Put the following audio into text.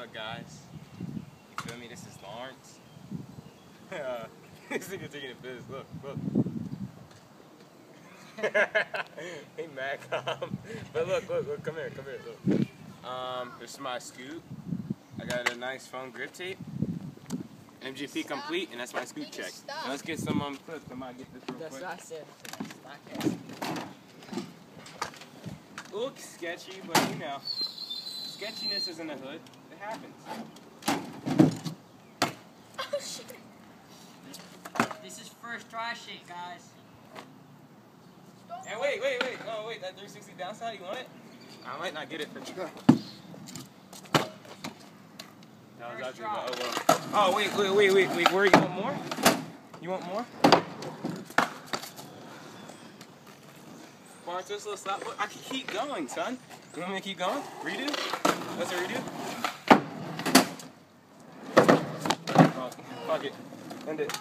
up, guys? You feel me? This is Lawrence. This nigga taking a piss. Look, look. Hey, mad calm. But look, come here, look. This is my scoop. I got a nice foam grip tape. MGP complete, and that's my scoop check. Now let's get some clips. I might get this real quick. That's what I said. Looks sketchy, but you know, sketchiness is in the hood. It happens. Oh shit! This is first dry shit, guys. And wait. Oh wait, that 360 downside, you want it? I might not get it for you. Oh wait. Where you want more? You want more? Bar twist, little slap. Look, I can keep going, son. You want me to keep going? Redo? Let's redo. Fuck it. End it.